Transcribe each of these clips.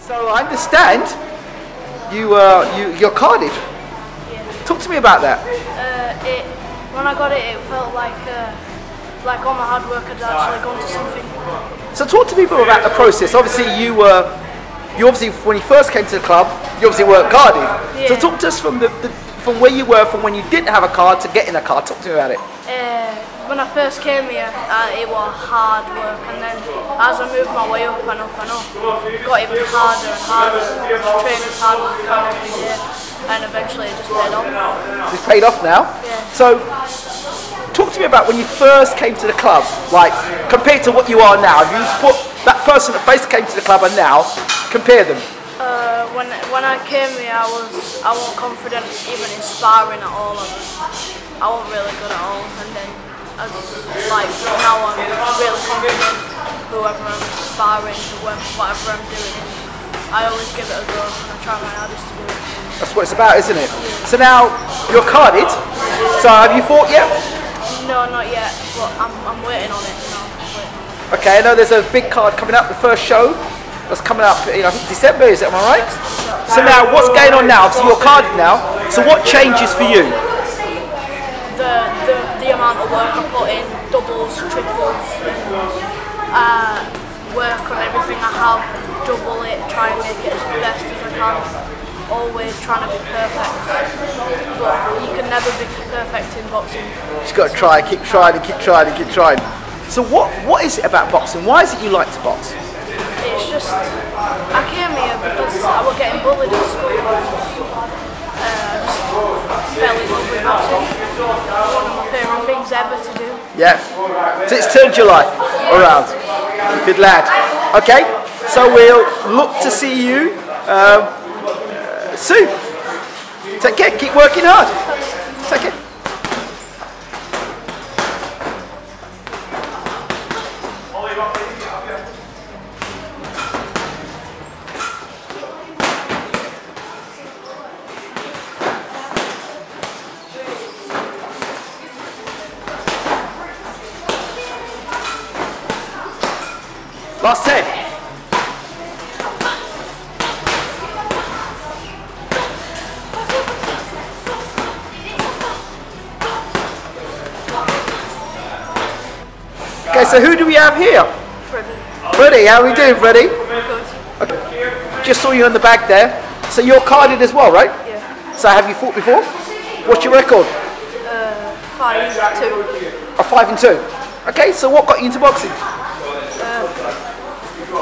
So I understand you're carded. Yeah. Talk to me about that. When I got it, it felt like all my hard work had actually gone to something. So talk to people about the process. Obviously, you obviously when you first came to the club, you obviously weren't carded. Yeah. So talk to us from from where you were, from when you didn't have a card to getting a card. Talk to me about it. When I first came here, it was hard work, and then as I moved my way up and up and up, it got even harder and harder. Training as hard as I can every day, and eventually it just paid off. It's paid off now. Yeah. So talk to me about when you first came to the club, like compared to what you are now. If you put that person that first came to the club and now, compare them. When I came here, I wasn't confident even in sparring at all. I wasn't really good at all, and then now I'm really confident. Whoever I'm sparring, whatever I'm doing, I always give it a go. I try my hardest to do it. That's what it's about, isn't it? So now you're carded. So have you fought yet? No, not yet. But I'm waiting on it. No, I'm waiting on it. Okay, I know there's a big card coming up. The first show that's coming up in I think December. Is it? Am I right? So now what's going on now? So you're carded now. So what changes for you? The amount of work I put in, doubles, triples, work on everything I have, double it, try and make it as best as I can. Always trying to be perfect, but you can never be perfect in boxing. You just got to try, keep trying, and keep trying, and keep trying. So what is it about boxing? Why is it you like to box? It's just, I came here because I was getting bullied at school. I just fell in love with boxing. One of my favourite things ever to do. Yeah. So it's turned your life around. Good lad. Okay. So we'll look to see you soon. Take care. Keep working hard. Take care. Last 10. Okay, so who do we have here? Freddie. Freddie, how are we doing, Freddie? Good. Okay. Just saw you in the bag there. So you're carded as well, right? Yeah. So have you fought before? What's your record? 5-2. A 5-2. Okay, so what got you into boxing?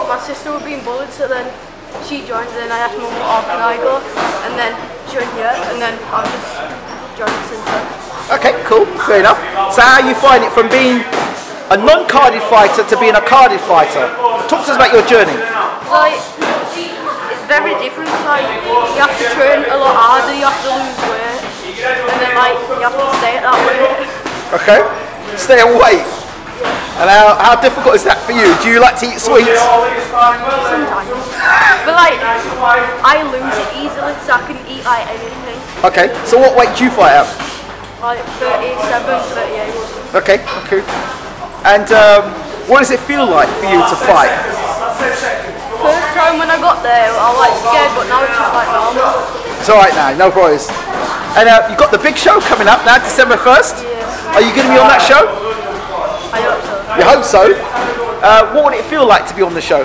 My sister was being bullied, so then she joined, and then I asked Mum, "Oh, can I go?" And then she went, "Yeah," and then I've just joined since then. Okay, cool, fair enough. So how you find it from being a non-carded fighter to being a carded fighter? Talk to us about your journey. Like, it's very different. Like, you have to train a lot harder, you have to lose weight, and then you have to stay at that weight. Okay, stay on weight. And how difficult is that for you? Do you like to eat sweets? Sometimes. But I lose it easily, so I can eat anything. Okay, so what weight do you fight at? Like 37, 38. Okay, okay. And what does it feel like for you to fight? First time when I got there, I was scared, but now it's just normal. It's alright now, no worries. And you've got the big show coming up now, December 1st. Yeah. Are you going to be on that show? I hope so. You hope so? What would it feel like to be on the show?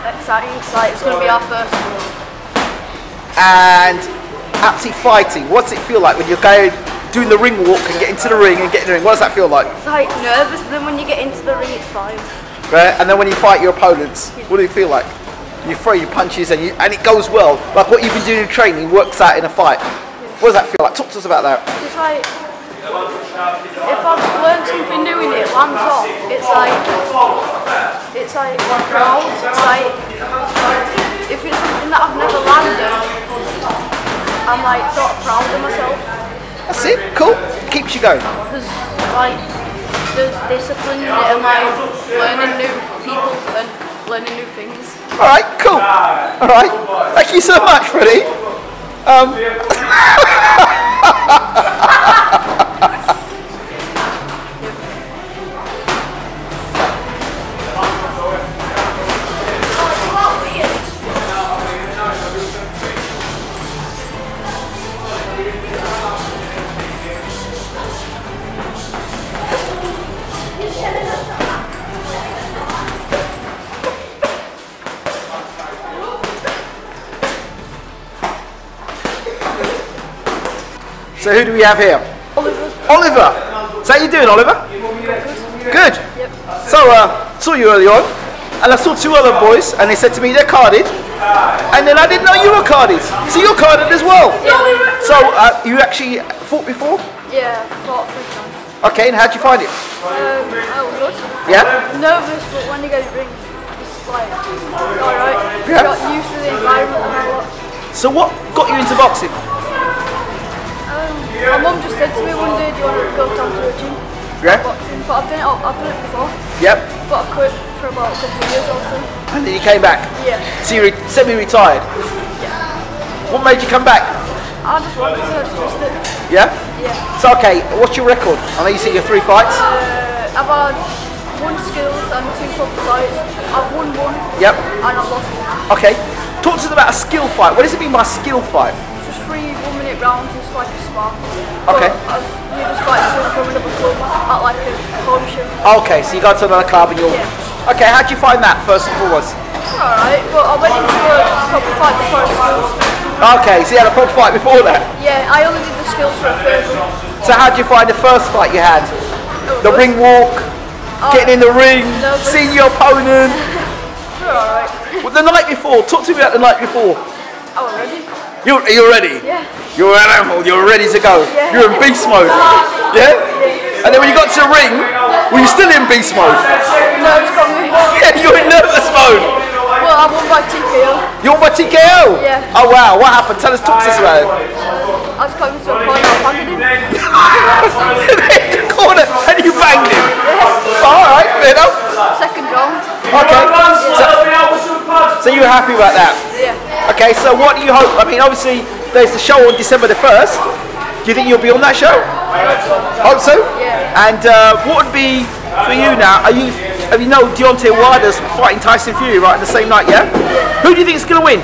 Exciting, it's going to be our first one. And actually fighting, what's it feel like when you're doing the ring walk and get into the ring and get in the ring? What does that feel like? It's nervous, but then when you get into the ring, it's fine. Right? And then when you fight your opponents, what do you feel like? You throw your punches and it goes well. Like what you've been doing in training works out in a fight. What does that feel like? Talk to us about that. It's like, if I've learned something new and it lands off, it's like proud. It's like, if it's something that I've never landed, I'm like sort of proud of myself. That's it, cool. Keeps you going. Because the discipline and learning new people and learning new things. Alright, cool. Alright. Thank you so much, Freddie. So who do we have here? Oliver. Oliver. So how you doing, Oliver? Good. Yep. So saw you early on, and I saw 2 other boys, and they said to me they're carded, and then I didn't know you were carded. So you're carded as well. Yeah. So you actually fought before? Yeah, fought 3 times. Okay, and how'd you find it? Oh, good. Yeah. Nervous, but when you get it ring, it's like alright. Yeah. Got used to the environment and all that. So what got you into boxing? My mum just said to me one day, do you want to go down to a gym? Yeah. Boxing, but I've done it before. Yep. But I quit for about a couple of years or so. And then you came back. Yeah. So you semi-retired. Yeah. What made you come back? I just wanted to just it. Yeah. Yeah. So okay, what's your record? I know you said your 3 fights. I've had 1 skills and 2 proper fights. I've won 1. Yep. And I've lost 1. Okay. Talk to us about a skill fight. What does it mean by skill fight? Just 3 1-minute rounds. It's like a spar. Okay. But you just fight someone from another club at like a home show. Okay, so you got to another club and you're... Yeah. Okay, how'd you find that first and foremost? Alright, but I went into a proper fight before skills. Okay, so you had a proper fight before that. Yeah, I only did the skills for a third. So how'd you find the first fight you had? The Good. ring walk, getting in the ring, Nervous. seeing your opponent. Alright. Well, the night before, talk to me about the night before. Oh, ready? You're ready? Yeah. You're an animal, you're ready to go. Yeah. You're in beast mode. Yeah? And then when you got to the ring, were you still in beast mode? Nerves got me. Yeah, you're in nervous mode. Well, I won by TKO. You won by TKO? Yeah. Oh wow, what happened? Talk to us about it. I just got him to a corner, I handed him. In the corner, and you banged him. Yeah. Alright, fair enough. Second round. Okay. So you're happy about that? Yeah. Okay, so what do you hope? I mean, obviously, there's the show on December the 1st. Do you think you'll be on that show? Hope so? Yeah. And what would be for you now? Have you know Deontay Wilder's fighting Tyson Fury right on the same night, yeah? Who do you think is going to win?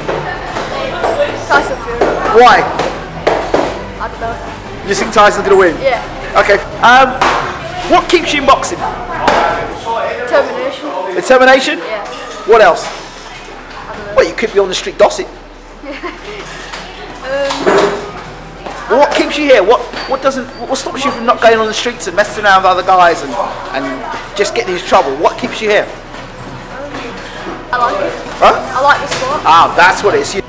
Tyson Fury. Why? I don't know. You think Tyson's going to win? Yeah. Okay. What keeps you in boxing? Determination. Determination? Yeah. What else? I don't know. Well, you could be on the street Dosset. Well, what keeps you here? What stops you from not going on the streets and messing around with other guys and just getting into trouble? What keeps you here? I like it. Huh? I like the sport. Ah, that's what it is.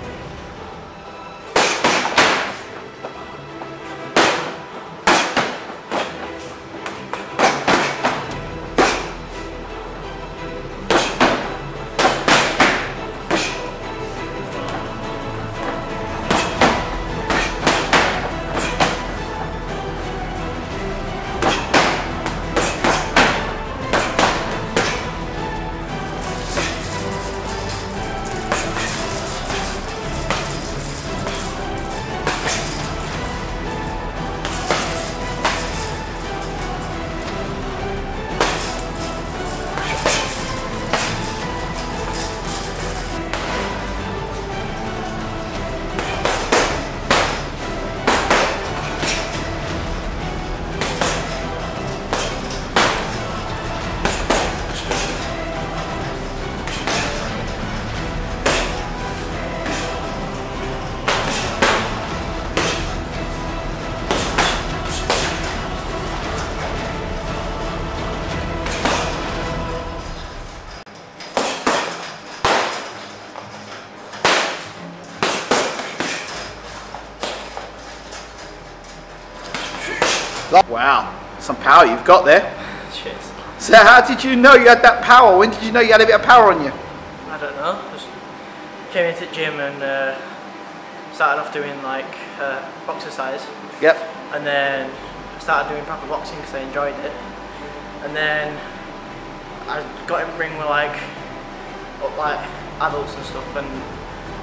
Wow, some power you've got there. Cheers. So how did you know you had that power? When did you know you had a bit of power on you? I don't know. Just came into the gym and started off doing like boxercise. Yep. And then I started doing proper boxing because I enjoyed it. And then I got in the ring with like adults and stuff, and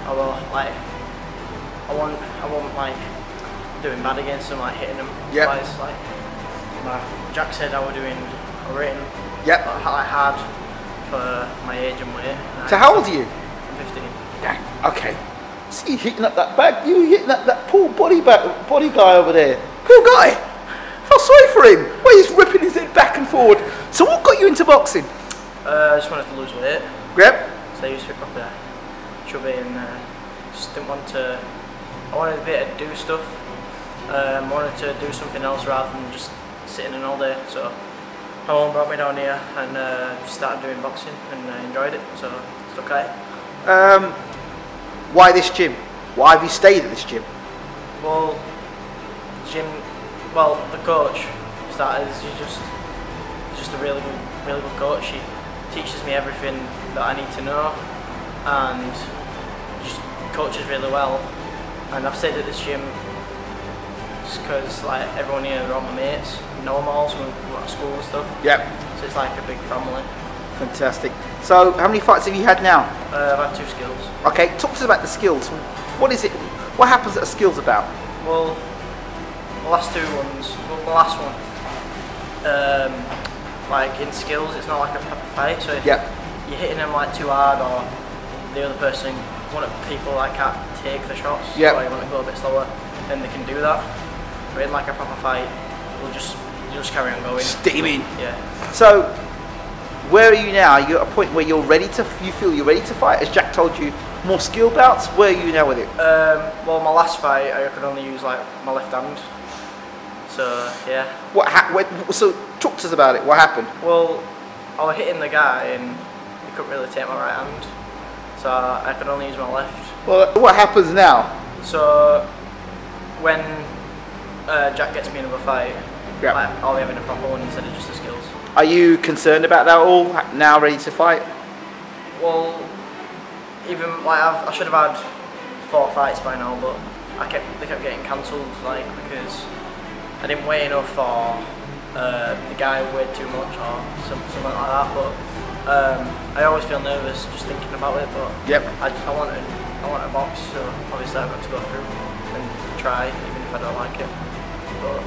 I wasn't like doing bad against them, like hitting them Yep. twice. Like Jack said, I was rating Yep. like hard for my age and weight. So how old are you? I'm 15. Dang. Okay. See you hitting up that bag. You hitting up that poor body guy over there. Poor guy. Felt sorry for him. Well, he's ripping his head back and forward. So what got you into boxing? I just wanted to lose weight. Yep. So I used to be proper chubby and just didn't want to. I wanted to be able to do stuff, I wanted to do something else rather than just sitting in all day. So my mum brought me down here and started doing boxing, and I enjoyed it. So it's okay. Why this gym? Why have you stayed at this gym? Well, the coach started. He's just a really good coach. He teaches me everything that I need to know, and just coaches really well. And I've stayed at this gym just because like everyone here are all my mates, know them all, so we go to school and stuff. Yep. So it's like a big family. Fantastic. So how many fights have you had now? I've had 2 skills. Okay, talk to us about the skills. What is it? What happens at a skills about? Well, the last 2 ones, the last one, like in skills, it's not like a proper fight. So if you're hitting them like too hard, or the other person, one of the people like can't take the shots, or you want to go a bit slower, then they can do that. But in like a proper fight, you'll just carry on going. Steaming. Yeah. So, where are you now? Are you at a point where you feel you're ready to fight? As Jack told you, more skill bouts. Where are you now with it? Well, my last fight, I could only use like my left hand. So yeah. So talk to us about it. What happened? Well, I was hitting the guy and he couldn't really take my right hand, so I could only use my left. Well, what happens now? So when Jack gets me another fight, I'll be having a proper one instead of just the skills. Are you concerned about that at all? Now ready to fight? Well, even like I should have had 4 fights by now, but they kept getting cancelled, like because I didn't weigh enough, or the guy weighed too much, or something like that. But I always feel nervous just thinking about it. But I want a box, so obviously I've got to go through and try, even if I don't like it. But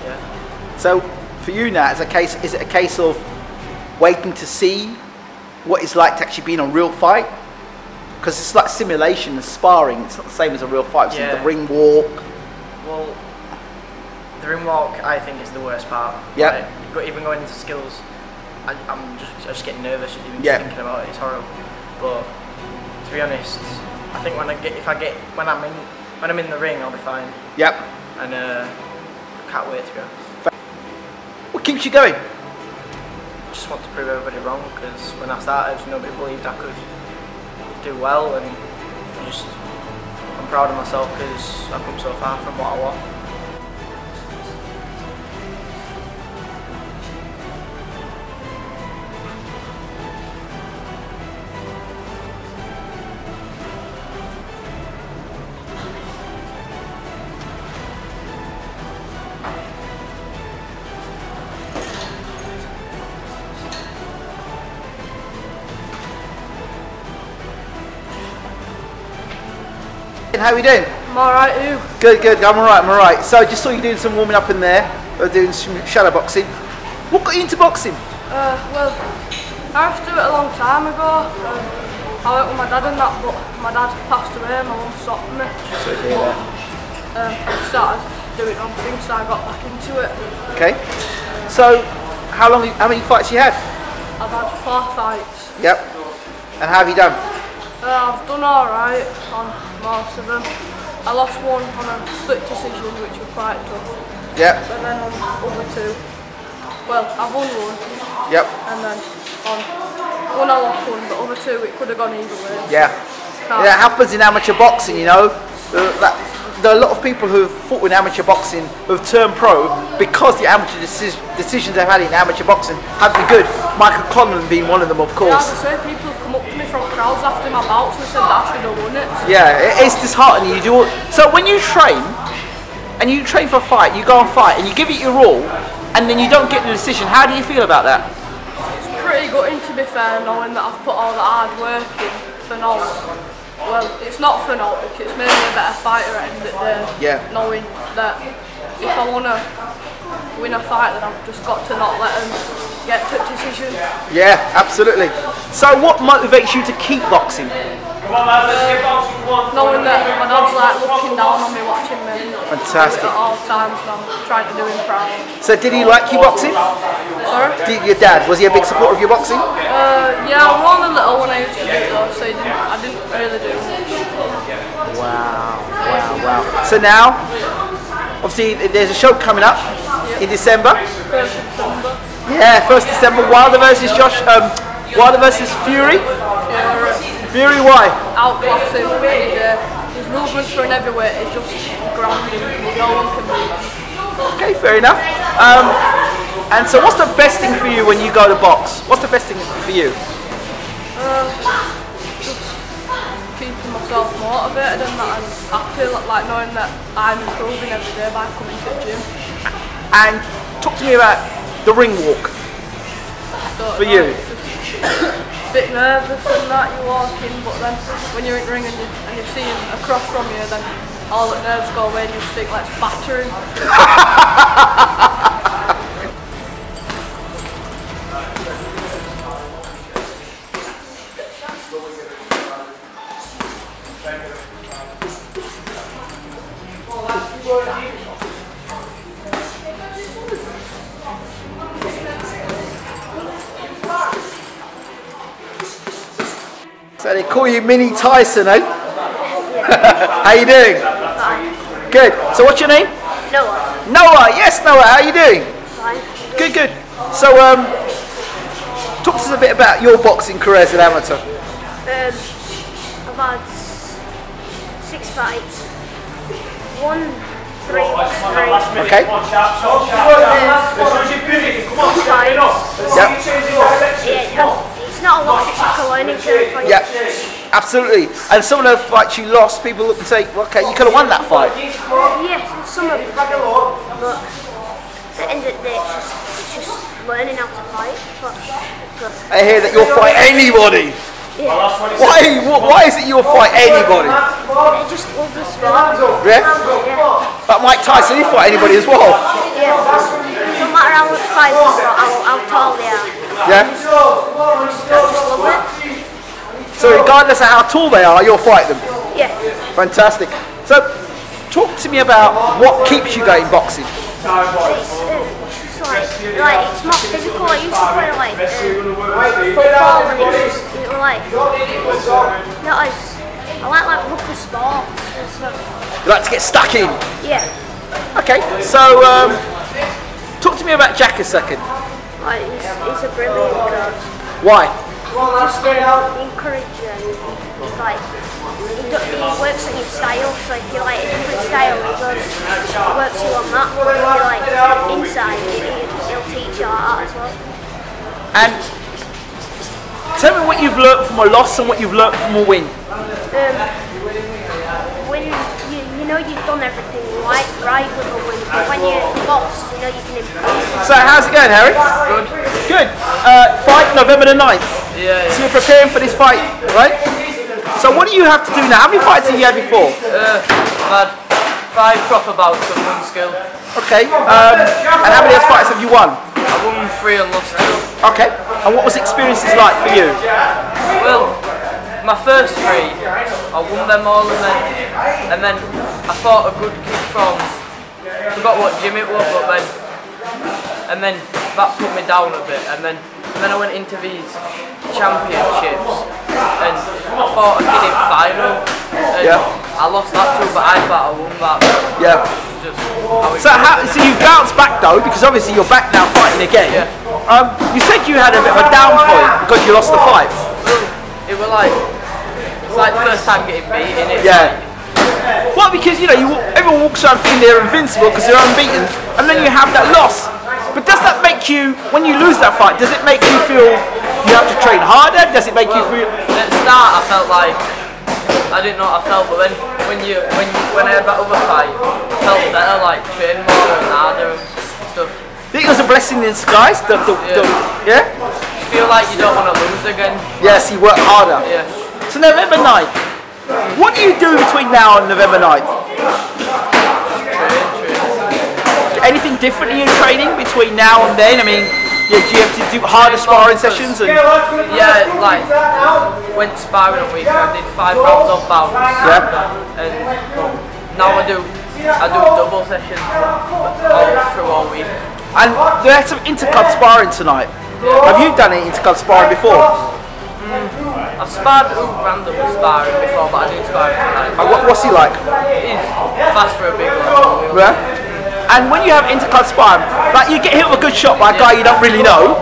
yeah. So for you now, is it a case of waiting to see what it's like to actually be in a real fight? Because it's like simulation and sparring. It's not the same as a real fight. It's the ring walk. Well, the ring walk I think is the worst part. Yeah. Like, even going into skills, I just get nervous just thinking about it. It's horrible. But to be honest, I think when I'm in the ring, I'll be fine. Yep. And I can't wait, to be honest. What keeps you going? I just want to prove everybody wrong, because when I started, nobody believed I could do well, and I'm proud of myself because I've come so far from what I want. How are you doing? I'm alright, you? Good, I'm alright. So I just saw you doing some warming up in there, doing some shadow boxing. What got you into boxing? Well, I used to do it a long time ago. I went with my dad and that, but my dad passed away and my mum stopped me. Sorry to hear that. I started doing other things, so I got back into it. Okay. So, how many fights you had? I've had 4 fights. Yep. And how have you done? I've done alright on most of them. I lost one on a split decision, which was quite tough. Yep. But then on the other 2, well, I've won one. Yep. And then on one I lost one, but other 2 it could have gone either way. Yeah. It happens in amateur boxing, you know. There are a lot of people who have fought in amateur boxing who have turned pro because the amateur decisions they've had in amateur boxing have been good. Michael Conlon being one of them, of course. Yeah, I say people have come up to me from crowds after my bouts and said that I should have won it. Yeah, it's disheartening. So when you train, and you train for a fight, you go and fight, and you give it your all, and then you don't get the decision, how do you feel about that? It's pretty gutting, to be fair, knowing that I've put all the hard work in for now. Well, it's not for naught, because it's made me a better fighter at the end of the day. Yeah. Knowing that if I want to win a fight, then I've just got to not let them get to decision. Yeah, absolutely. So what motivates you to keep boxing? Knowing that my dad's like looking down on me, watching me. Fantastic. At all times, and I'm trying to do him proud. So did he like you boxing? Sorry? Your dad, was he a big supporter of your boxing? Yeah, I was only little when I used to do it though, so I didn't really do much. Wow. So now, obviously, there's a show coming up in December. 1st December. Yeah, 1st December. Wilder versus Wilder versus Fury. Fury, why? Outclass him. His movements for an heavyweight is just grounding. No one can move. Okay, fair enough. And so, what's the best thing for you when you go to box? What's the best thing for you? Just keeping myself motivated and that, and happy, like knowing that I'm improving every day by coming to the gym. And talk to me about the ring walk for you. A bit nervous and that, you walk in, but then when you're in the ring and you're seeing across from you, then all the nerves go away and you just think, let's batter him. So they call you Mini Tyson, eh? How you doing? Fine. Good. So what's your name? Noah. Noah. Yes, Noah. How you doing? Fine. Good, good. So talk to us a bit about your boxing career as an amateur. I've had 6 fights. 1, 3, 3. Okay. 4 fights. Yep. It's not a loss, it's like a learning curve for you. Yeah, absolutely. And some of the fights you lost, people look and say, well, okay, you could have won that fight. Yes, some of them. But at the end of the day, it's just learning how to fight. But I hear that you'll fight anybody. yeah, Why is it you'll fight anybody? I just love the sport. Yeah? Yeah. But Mike Tyson, he'll fight anybody as well. Yeah. No matter how much fights I've got, how tall they are. Yeah? I just love it. So regardless of how tall they are, you'll fight them. Yeah. Fantastic. So talk to me about what keeps you going boxing. It's more physical. I used to play like football and it was like I like rougher sports and stuff. You like to get stuck in? Yeah. Okay, so talk to me about Jack a second. Like he's a brilliant coach. Why? Just encourage and he's like he works on your style. So if you like a different style, he works you on that. But if you like inside, he'll teach you that as well. And tell me what you've learnt from a loss and what you've learnt from a win. When you know you've done everything right with a win, but when you're lost, you know you can improve. So how's it going, Harry? Good. Good. Fight November the 9th. Yeah. So you're preparing for this fight, right? So what do you have to do now? How many fights have you had before? I've had 5 proper bouts of one skill. Okay. And how many of those fights have you won? I won 3 and lost 2. Okay. And what was the experiences like for you? Well, my first 3, I won them all, and then I fought a good kid from, I forgot what gym it was, but then that put me down a bit, and then I went into these championships, and I fought a kid in final, and I lost that too, but I thought I won that. Yeah. Just how it So you bounced back though, because obviously you're back now fighting again. Yeah. You said you had a bit of a down point because you lost the fight. It was like, it's like the first time getting beaten. It's Yeah. like, Well, because everyone walks around thinking they're invincible because they're unbeaten, and then you have that loss. But does that make you, when you lose that fight, does it make you feel you have to train harder? Does it make you feel? at the start I felt like I didn't know what I felt, but then when I had that other fight, I felt better, like training more and harder and stuff. I think it was a blessing in disguise. Yeah. You feel like you don't want to lose again. Yes, you work harder. Yeah. So November 9th, what do you do between now and November 9th? Train. Anything different in your training between now and then? I mean, do you have to do harder sparring sessions? And Yeah, like went sparring a week. I did 5 rounds of bounce. Yeah. And now I do double sessions all week. And they had some interclub sparring tonight. Have you done any interclub sparring before? I I've sparred randomly sparring before, but I didn't spar him tonight. What's he like? He's fast for a big one. Yeah. And when you have interclub sparring, like you get hit with a good shot by a guy you don't really know,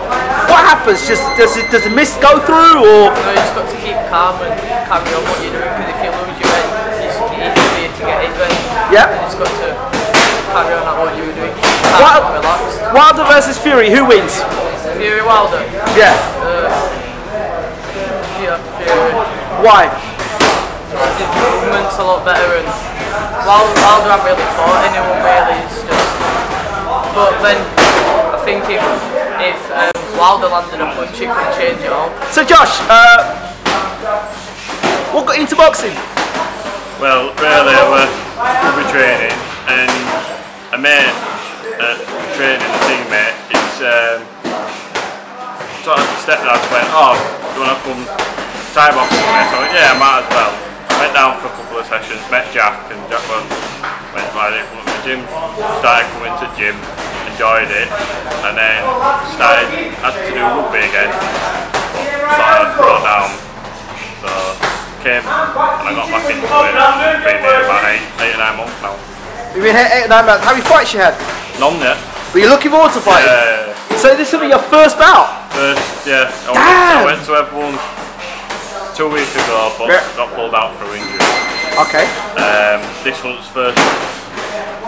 what happens? Just does the mist go through, or? No, you just got to keep calm and carry on what you're doing, because if you lose your head, it's easier to get hit. Yeah. You just got to carry on at what you were doing. Relaxed. Wilder versus Fury, who wins? Fury Wilder. Yeah. Fury. Why? His movement's a lot better, and Wilder hasn't really fought anyone really. It's just. But then I think if Wilder landed a punch, it could change it all. So Josh, what got you into boxing? Well, really, we were training, and a mate training, a teammate, it's sort of stepdad went, oh, do you want to come Thai boxing with me? So I went, yeah, I might as well. Went down for a couple of sessions, met Jack, and Jack went right in front of the gym, started coming to the gym, enjoyed it, and then had to do rugby again, but sort of brought down, so came and I got back into it, and been here about 8 or 9 months now. You've been here 8 or 9 months. How many fights you had? None yet. But you're looking forward to fighting? Yeah. So this will be your first bout? First, yeah. I went to everyone 2 weeks ago, but got pulled out for injury. Okay. This one's first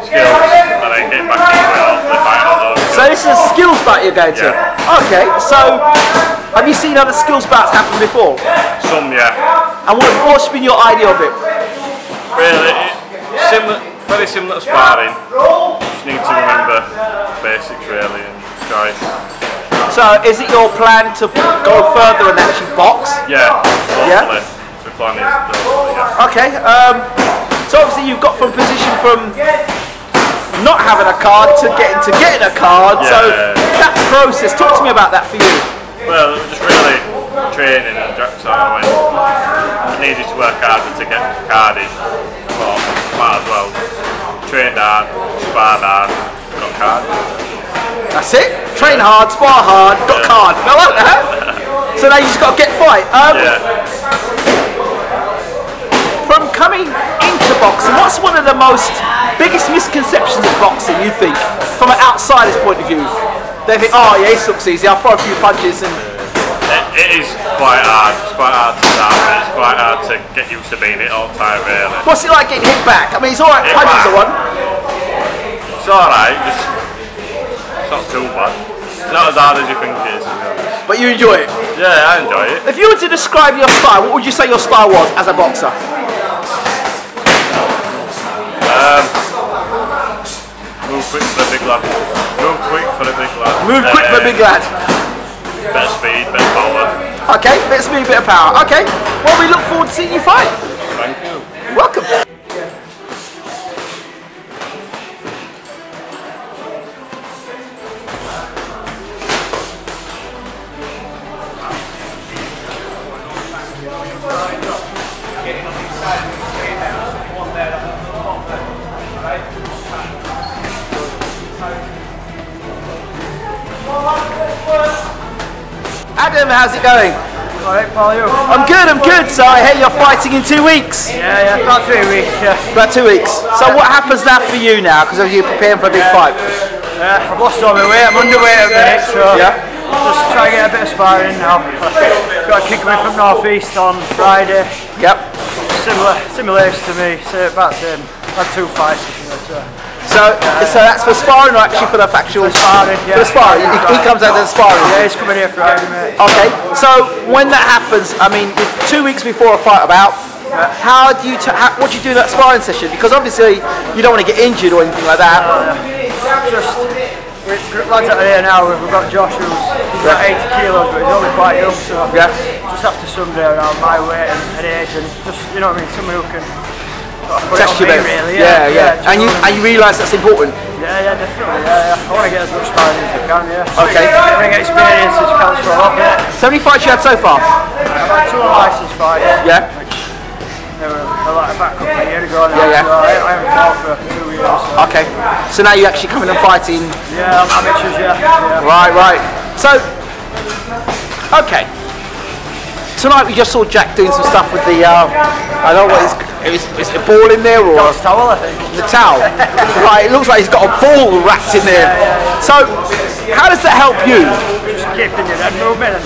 skills, and then getting back into it, hopefully fighting on those. So this is a skills bout you're going to? Yeah. Okay, so have you seen other skills bouts happen before? Some, yeah. And what's been your idea of it? Really, very similar to sparring. Just need to remember basics really and try. So is it your plan to go further and actually box? Yeah, hopefully. The plan is yeah. Okay, so obviously you've got from position from not having a card to getting a card, Yeah. so that process, talk to me about that for you. Well, it was just really training and sort of when I needed to work harder to get carded, but might as well trained hard, sparred hard, got carded. That's it, train hard, spar hard, got card, I like that. So now you just got to get fight. Yeah. From coming into boxing, what's one of the biggest misconceptions of boxing, you think, from an outsider's point of view? They think, oh yeah, this looks easy, I'll throw a few punches and... It is quite hard. It's quite hard to start, but it's quite hard to get used to being it all the time, really. What's it like getting hit back? I mean, it's alright, punches are one. It's alright, it's not too bad. It's not as hard as you think it is, to be honest. But you enjoy it? Yeah, I enjoy it. If you were to describe your style, what would you say your style was as a boxer? Move quick for the big lad. Move quick for the big lad. Move quick for the big lad. Bit of speed, bit of power. Okay, bit of speed, bit of power. Okay, well we look forward to seeing you fight. Thank you. Welcome. Adam, how's it going? Alright, Paul, you? I'm good. So I hear you're fighting in 2 weeks. Yeah, about 3 weeks, yeah. About 2 weeks. So what happens now for you now? Because you're preparing for a big fight. I've lost all my weight, I'm underweight at the minute, so just try to get a bit of sparring now. Got a kick away from North East on Friday. Yep. Similar age to me, so about the same. Had 2 fights this year, So that's for sparring or actually for the factual? For sparring, yeah. For the sparring. He comes out to the sparring. Yeah, he's coming here Friday, mate. Okay. So when that happens, I mean, 2 weeks before a fight about, what do you do in that sparring session? Because obviously you don't want to get injured or anything like that. Just lads out here now, we've got Josh he's got 80 kilos, but he's only quite young, so just after Sunday around my weight and age, and just, you know what I mean, someone who can test you better. Really, And you realise that's important. Yeah, definitely. Yeah. I want to get as much sparring as I can. Yeah. Okay. Bring experience, which counts for a lot. Yeah. So many fights you had so far? I've had 2 licensed fights. Yeah. They were like back a couple of years ago now. Yeah. So I haven't fought for 2 years. So. Okay. So now you're actually coming and fighting. Yeah, I'm amateurs. Yeah. Right. So. Okay. tonight we just saw Jack doing some stuff with the, I don't know what is the ball in there or? It's towel, I think. The towel. Right, it looks like he's got a ball wrapped in there. So, how does that help you? Just keeping your head movement.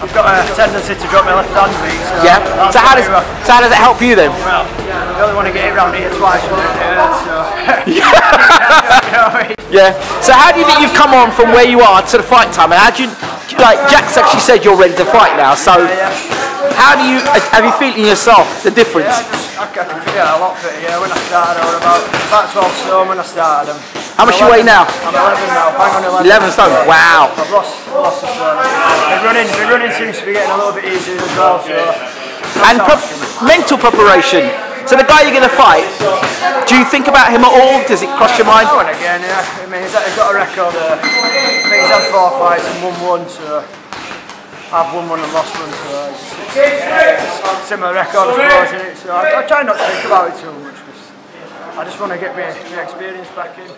I've got a tendency to drop my left hand, so yeah. So how does it help you then? Well, you only want to get it round here twice, so it hurts. So. Yeah. So how do you think you've come on from where you are to the fight time? And how do you, like Jack's actually said you're ready to fight now. So how do you have you feeling yourself the difference? I can feel a lot fitter. Yeah, when I started, I was about 12 stone when I started. How much you weigh now? I'm 11 now. Bang on 11. 11 stone. Wow. I've lost a stone. The running seems to be getting a little bit easier as well. So. And mental preparation. So the guy you're going to fight, do you think about him at all? Does it cross your mind? Now and again, yeah. I mean, he's got a record. I think he's had 4 fights and won 1. So I've won 1 and lost 1. So it's a similar record, I suppose, isn't it? So I try not to think about it too much because I just want to get my experience back in.